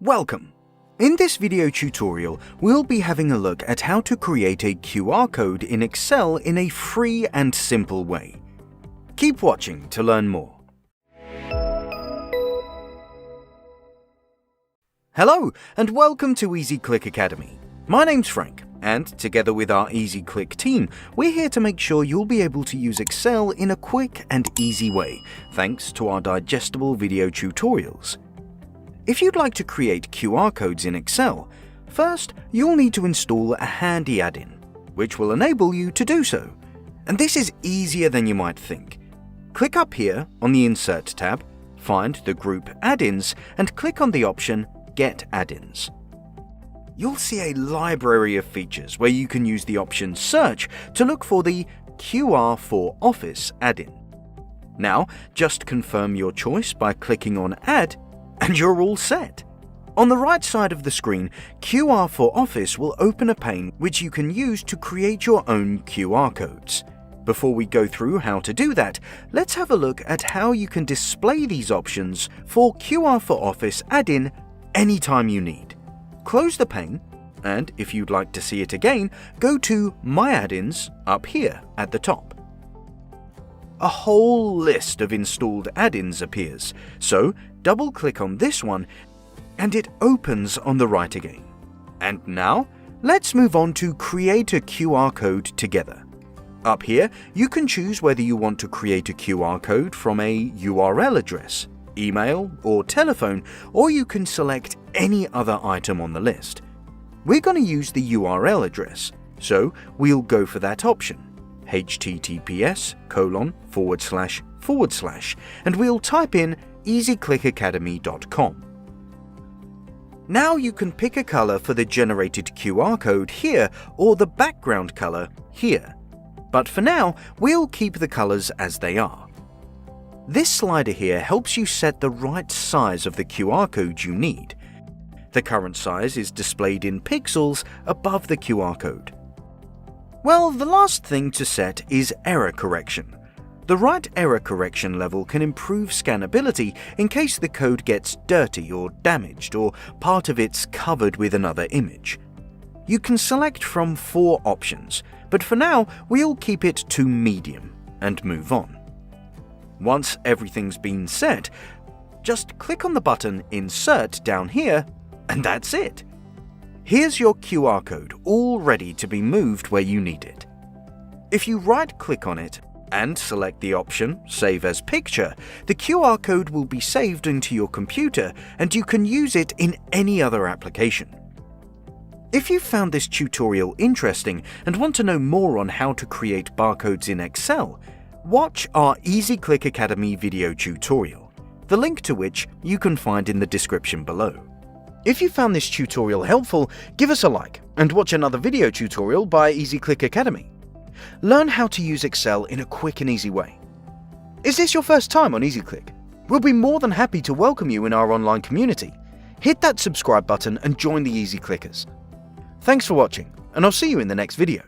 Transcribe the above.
Welcome! In this video tutorial, we'll be having a look at how to create a QR code in Excel in a free and simple way. Keep watching to learn more. Hello, and welcome to EasyClick Academy. My name's Frank, and together with our EasyClick team, we're here to make sure you'll be able to use Excel in a quick and easy way, thanks to our digestible video tutorials. If you'd like to create QR codes in Excel, first you'll need to install a handy add-in, which will enable you to do so. And this is easier than you might think. Click up here on the Insert tab, find the group Add-ins, and click on the option Get Add-ins. You'll see a library of features where you can use the option Search to look for the QR for Office add-in. Now, just confirm your choice by clicking on Add, and you're all set. On the right side of the screen, QR for Office will open a pane which you can use to create your own QR codes. Before we go through how to do that, let's have a look at how you can display these options for QR for Office add-in anytime you need. Close the pane, and if you'd like to see it again, go to My Add-ins up here at the top. A whole list of installed add-ins appears, so double-click on this one and it opens on the right again. And now, let's move on to create a QR code together. Up here, you can choose whether you want to create a QR code from a URL address, email, or telephone, or you can select any other item on the list. We're going to use the URL address, so we'll go for that option. https:// and we'll type in easyclickacademy.com. Now you can pick a color for the generated QR code here or the background color here. But for now, we'll keep the colors as they are. This slider here helps you set the right size of the QR code you need. The current size is displayed in pixels above the QR code. Well, the last thing to set is error correction. The right error correction level can improve scannability in case the code gets dirty or damaged or part of it's covered with another image. You can select from 4 options, but for now we'll keep it to medium and move on. Once everything's been set, just click on the button Insert down here, and that's it. Here's your QR code all ready to be moved where you need it. If you right-click on it and select the option Save as Picture, the QR code will be saved into your computer and you can use it in any other application. If you found this tutorial interesting and want to know more on how to create barcodes in Excel, watch our EasyClick Academy video tutorial, the link to which you can find in the description below. If you found this tutorial helpful, give us a like and watch another video tutorial by EasyClick Academy. Learn how to use Excel in a quick and easy way. Is this your first time on EasyClick? We'll be more than happy to welcome you in our online community. Hit that subscribe button and join the EasyClickers. Thanks for watching, and I'll see you in the next video.